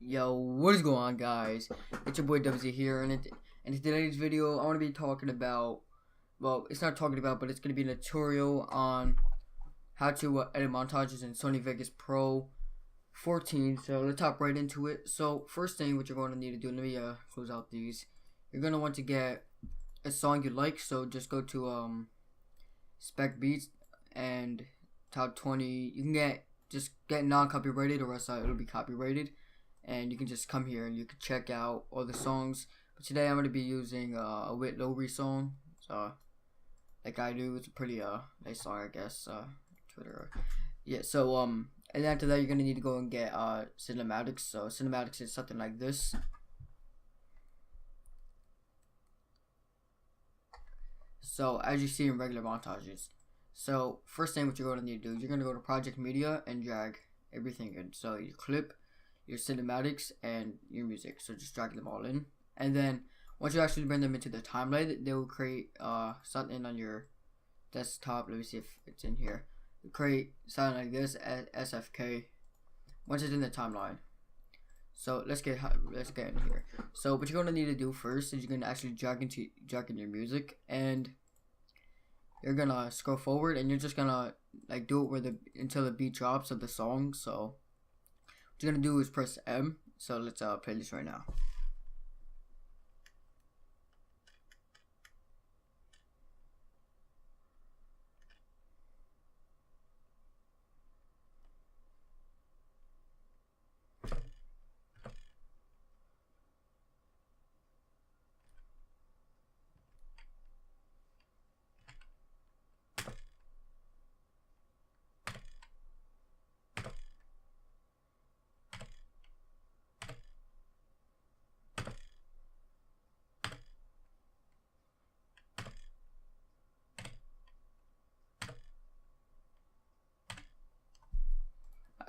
Yo, what is going on, guys? It's your boy Dubzei here, and in today's video, I want to be talking about, well, it's not talking about, but it's going to be a tutorial on how to edit montages in Sony Vegas Pro 14. So let's hop right into it. So first thing, what you're going to need to do, let me close out these. You're going to want to get a song you like, so just go to Spec Beats and top 20. You can just get non-copyrighted, or else it'll be copyrighted. And you can just come here and you can check out all the songs. But today I'm going to be using a Wit Lowry song. So, like I do, it's a pretty nice song, I guess. Twitter. Yeah, so and after that you're going to need to go and get cinematics. So cinematics is something like this. So as you see in regular montages. So first thing what you're going to need to do is you're going to go to Project Media and drag everything in. So your clip, your cinematics, and your music. So just drag them all in, and then once you actually bring them into the timeline, they will create something on your desktop. Let me see if it's in here. It'll create something like this as SFK once it's in the timeline. So let's get in here. So what you're gonna need to do first is you're gonna actually drag in your music, and you're gonna scroll forward, and you're just gonna like do it until the beat drops of the song. So what you're gonna do is press M. So let's play this right now.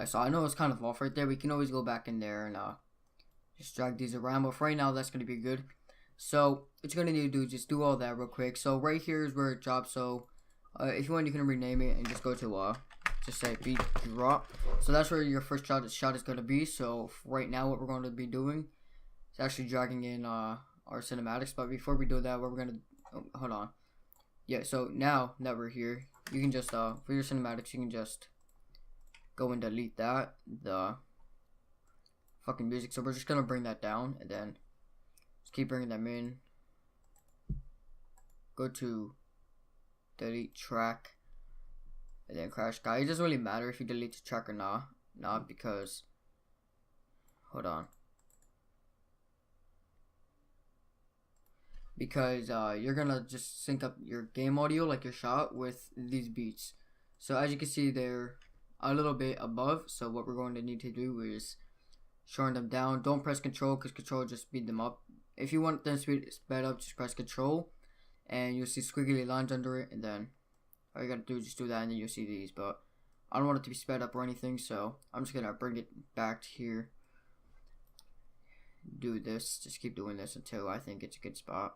So I know it's kind of off right there. We can always go back in there and just drag these around. But for right now, that's gonna be good. So what you're gonna need to do is just do all that real quick. So right here is where it drops. So if you want, you can rename it and just go to just say beat drop. So that's where your first shot is gonna be. So right now, what we're going to be doing is actually dragging in our cinematics. But before we do that, what we're gonna hold on. Yeah. So now that we're here, you can just for your cinematics, you can just go and delete the fucking music. So we're just gonna bring that down, and then just keep bringing them in. Go to delete track, and then crash guy. It doesn't really matter if you delete the track or not, because hold on, because you're gonna just sync up your game audio, like your shot, with these beats. So as you can see, they're a little bit above. So what we're going to need to do is shorten them down. Don't press control, because control just speed them up. If you want them sped up, just press control, and you'll see squiggly lines under it, and then all you gotta do is just do that, and then you'll see these. But I don't want it to be sped up or anything, so I'm just gonna bring it back to here. Do this, just keep doing this until I think it's a good spot.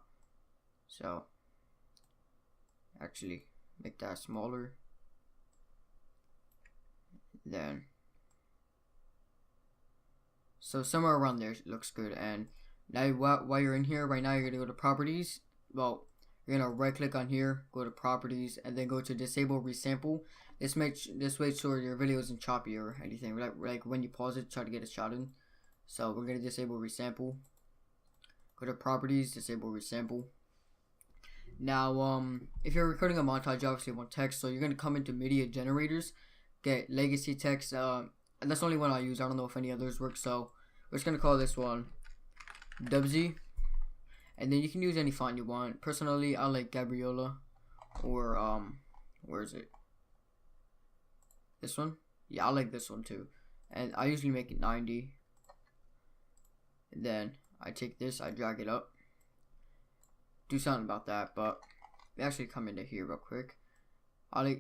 So actually make that smaller. Then so somewhere around there looks good. And now while you're in here right now, you're gonna go to properties. Well, you're gonna right click on here, go to properties, and then go to disable resample. This way sure your video isn't choppy or anything, like when you pause it, try to get a shot in. So we're gonna disable resample. Go to properties, disable resample. Now if you're recording a montage, you obviously want text, so you're gonna come into media generators, get legacy text, and that's the only one I use. I don't know if any others work, so we're just gonna call this one Dubzei, and then you can use any font you want. Personally, I like Gabriola, or where is it? This one? Yeah, I like this one too, and I usually make it 90. And then I take this, I drag it up, do something about that. But we actually come into here real quick.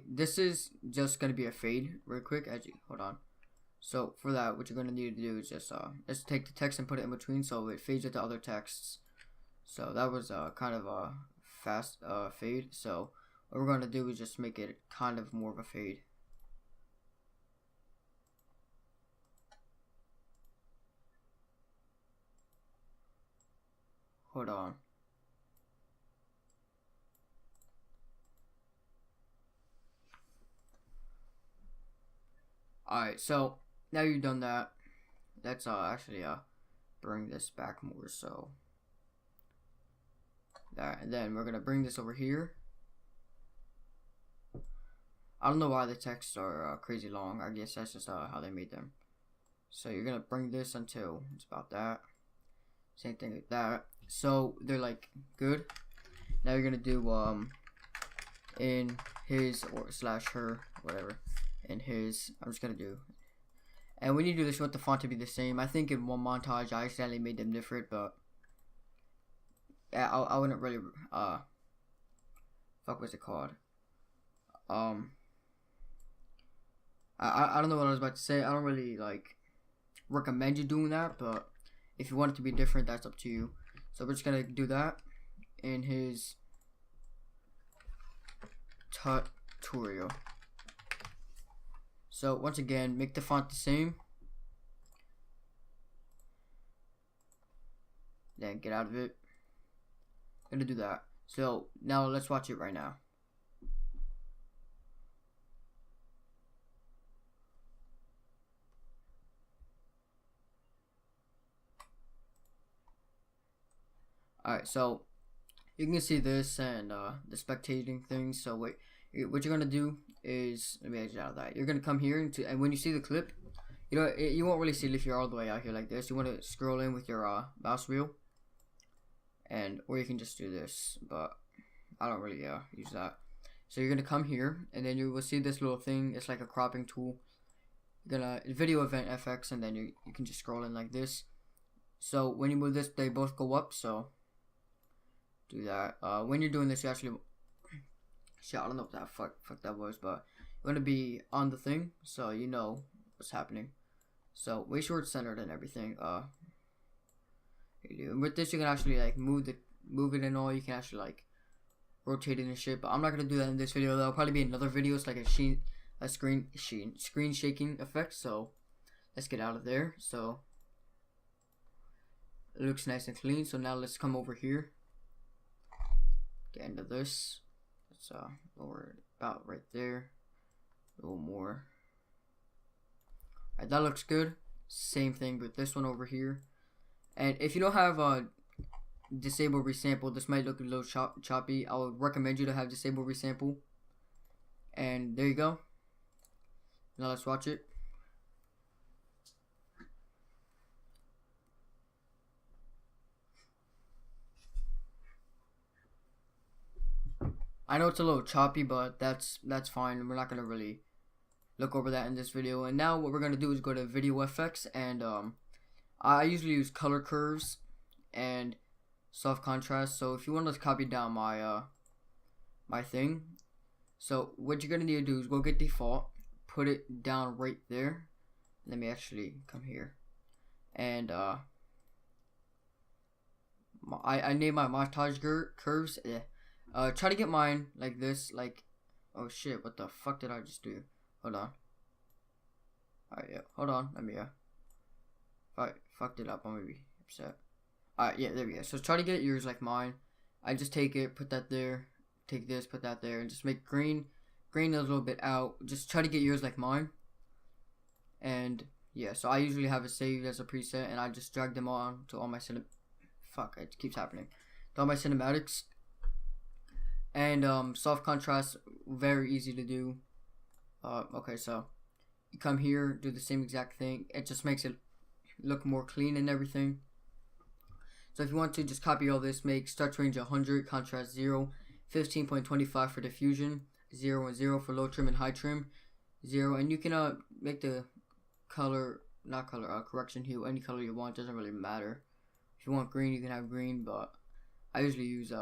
This is just gonna be a fade real quick. Hold on. So for that, what you're gonna need to do is just let's take the text and put it in between, so it fades with the other texts. So that was kind of a fast fade. So what we're gonna do is just make it kind of more of a fade. hold on. Alright, so now you've done that, let's actually bring this back more, so that, and then we're gonna bring this over here. I don't know why the texts are crazy long. I guess that's just how they made them. So you're gonna bring this until it's about that. Same thing like that. So they're like good. Now you're gonna do in his or slash her, whatever. In his, I'm just gonna do. And when you do this, you want the font to be the same. I think in one montage I accidentally made them different, but yeah, I wouldn't really fuck, what's it called? I don't know what I was about to say. I don't really like recommend you doing that, but if you want it to be different, that's up to you. So we're just gonna do that in his tutorial. So once again, make the font the same. Then get out of it. Gonna do that. So now let's watch it right now. Alright, so you can see this and the spectating thing. So what you're gonna do is, let me exit out of that. You're gonna come here and when you see the clip, you know you won't really see it if you're all the way out here like this. You want to scroll in with your mouse wheel, and or you can just do this, but I don't really use that. So you're gonna come here, and then you will see this little thing. It's like a cropping tool. You're gonna video event FX, and then you can just scroll in like this. So when you move this, they both go up. So do that. When you're doing this, you actually, shit, I don't know what that fuck that was, but you're gonna be on the thing, so you know what's happening. So make sure it's centered and everything. With this, you can actually like move it and all. You can actually like rotate it and shit. But I'm not gonna do that in this video. There'll probably be another video. It's like a screen shaking effect. So let's get out of there. So it looks nice and clean. So now let's come over here. Get into this. Let's lower it about right there. A little more. Alright, that looks good. Same thing with this one over here. And if you don't have disable resample, this might look a little choppy. I would recommend you to have disable resample. And there you go. Now let's watch it. I know it's a little choppy, but that's fine. We're not gonna really look over that in this video. And now what we're gonna do is go to Video FX, and I usually use color curves and soft contrast. So if you want to copy down my my thing, so what you're gonna need to do is go get default, put it down right there. Let me actually come here, and I name my montage curves. Try to get mine like this, like, oh shit, what the fuck did I just do? Hold on. Alright, yeah, hold on, let me, if I fucked it up, I'm gonna be upset. Alright, yeah, there we go. So try to get yours like mine. I just take it, put that there, take this, put that there, and just make green a little bit out. Just try to get yours like mine. And, yeah, so I usually have it saved as a preset, and I just drag them on to all my fuck, it keeps happening. To all my cinematics. And soft contrast, very easy to do. Okay, so you come here, do the same exact thing. It just makes it look more clean and everything. So if you want to just copy all this, make start range 100, contrast 0, 15.25 for diffusion, 0 and 0 for low trim and high trim, 0, and you can make the color, correction hue any color you want. Doesn't really matter. If you want green, you can have green, but I usually use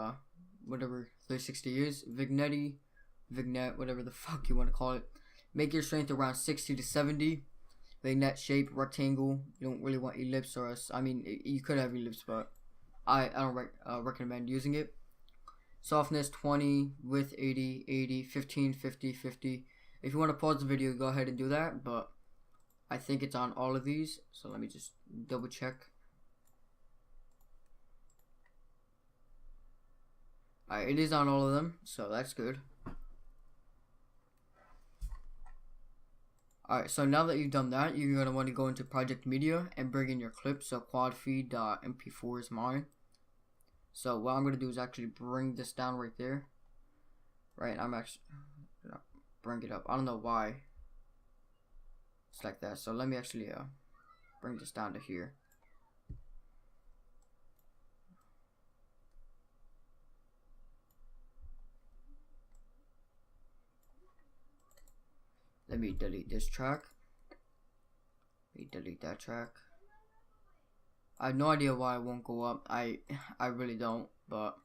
whatever 360 is, vignette, whatever the fuck you want to call it. Make your strength around 60 to 70. Vignette shape, rectangle. You don't really want ellipse, or I mean, you could have ellipse, but I don't recommend using it. Softness 20, width 80, 80, 15, 50, 50. If you want to pause the video, go ahead and do that, but I think it's on all of these, so let me just double check. Alright, it is on all of them, so that's good. Alright, so now that you've done that, you're going to want to go into Project Media and bring in your clips. So quadfeed.mp4 is mine. So what I'm going to do is actually bring this down right there. Right, I'm actually gonna bring it up. I don't know why it's like that. So let me actually bring this down to here. Let me delete this track. Let me delete that track. I have no idea why it won't go up. I really don't, but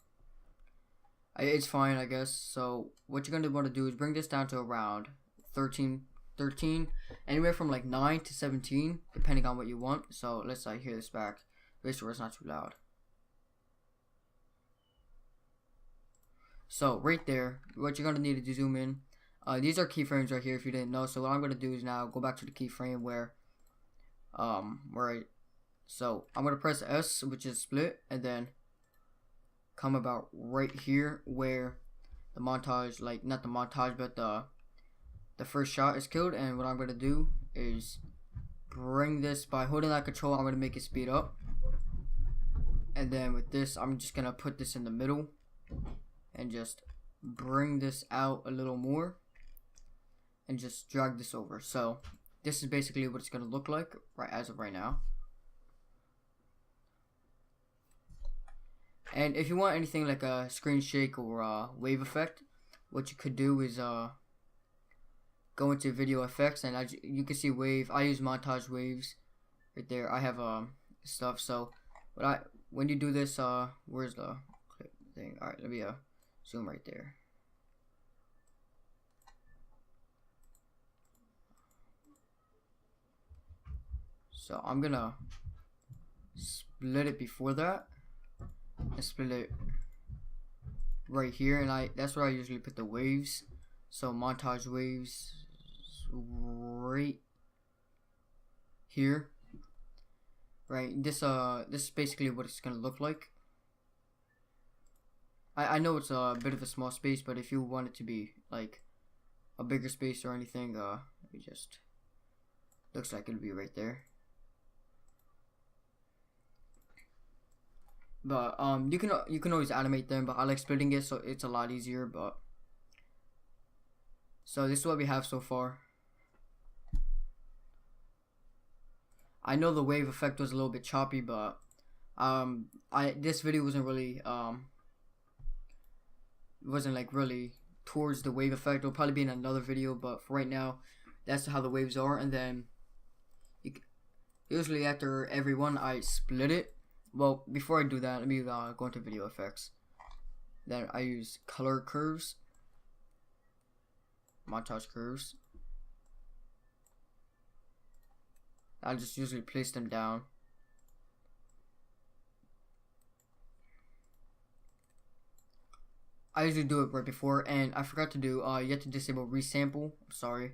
it's fine, I guess. So what you're gonna want to do is bring this down to around 13, anywhere from like 9 to 17, depending on what you want. So let's hear this back. Make sure it's not too loud. So right there, what you're gonna need to zoom in. These are keyframes right here if you didn't know. So what I'm gonna do is now go back to the keyframe where so I'm gonna press S, which is split, and then come about right here where the montage, like not the montage, but the first shot is killed. And what I'm gonna do is bring this by holding that control. I'm gonna make it speed up, and then with this, I'm just gonna put this in the middle and just bring this out a little more. And just drag this over. So this is basically what it's gonna look like right as of right now. And if you want anything like a screen shake or a wave effect, what you could do is go into video effects, and you can see wave. I use montage waves right there. I have stuff. So when you do this, where's the clip thing? All right, let me zoom right there. So I'm gonna split it before that and split it right here, and that's where I usually put the waves. So montage waves right here. Right, this is basically what it's gonna look like. I know it's a bit of a small space, but if you want it to be like a bigger space or anything, it just looks like it'll be right there. But you can always animate them, but I like splitting it, so it's a lot easier. But so this is what we have so far. I know the wave effect was a little bit choppy, but this video wasn't really really towards the wave effect. It'll probably be in another video, but for right now, that's how the waves are. And then usually after every one, I split it. Well, before I do that, let me go into video effects. Then I use color curves, montage curves. I just usually place them down. I usually do it right before, and I forgot to do, you have to disable resample. I'm sorry,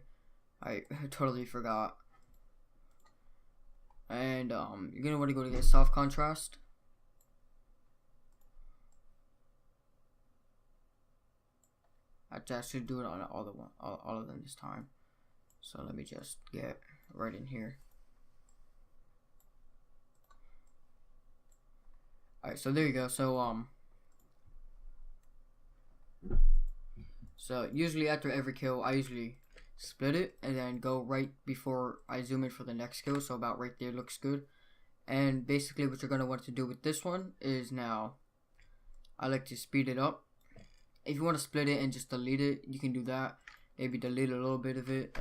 I totally forgot. And you're gonna want to go to get soft contrast. I actually do it on all of them this time. So let me just get right in here. Alright, so there you go. So usually after every kill, I usually split it and then go right before I zoom in for the next kill. So about right there looks good. And basically what you're going to want to do with this one is now I like to speed it up. If you want to split it and just delete it, you can do that. Maybe delete a little bit of it,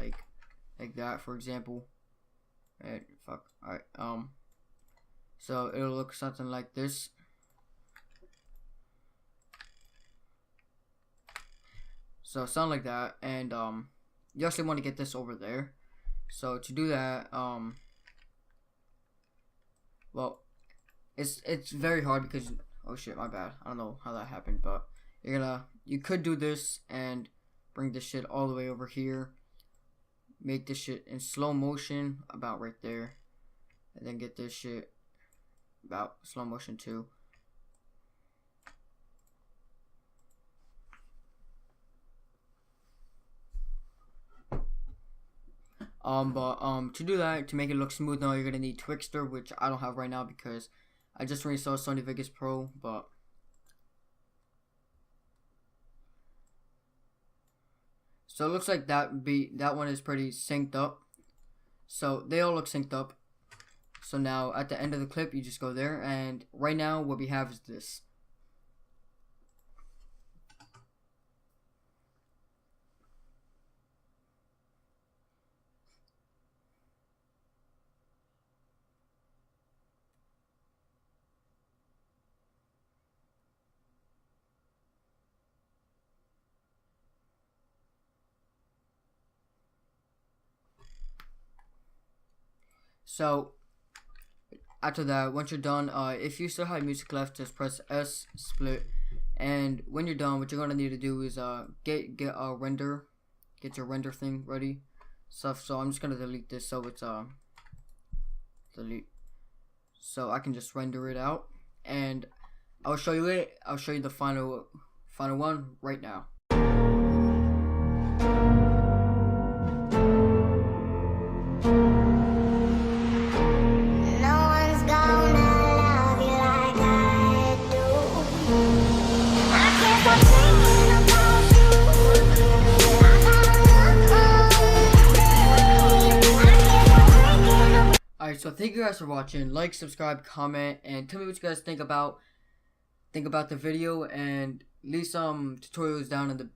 like that, for example. And alright, so it'll look something like this. So sound like that, and you actually want to get this over there. So to do that, well, it's very hard because, oh shit, my bad. I don't know how that happened, but you could do this and bring this shit all the way over here. Make this shit in slow motion about right there, and then get this shit about slow motion too. To do that, to make it look smooth now, you're gonna need Twixtor, which I don't have right now because I just reinstalled Sony Vegas Pro. But so it looks like that one is pretty synced up. So they all look synced up. So now at the end of the clip, you just go there, and right now what we have is this. So after that, once you're done, if you still have music left, just press S, split, and when you're done, what you're gonna need to do is get a render, get your render thing ready, stuff. So I'm just gonna delete this, so it's delete, so I can just render it out, and I'll show you it. I'll show you the final one right now. Alright, so thank you guys for watching. Like, subscribe, comment, and tell me what you guys think about the video, and leave some tutorials down in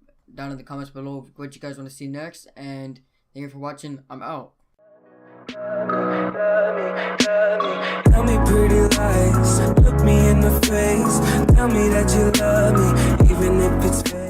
the comments below of what you guys want to see next. And thank you for watching. I'm out. Tell me pretty lies, look me in the face, tell me that you love me, even if it's fake.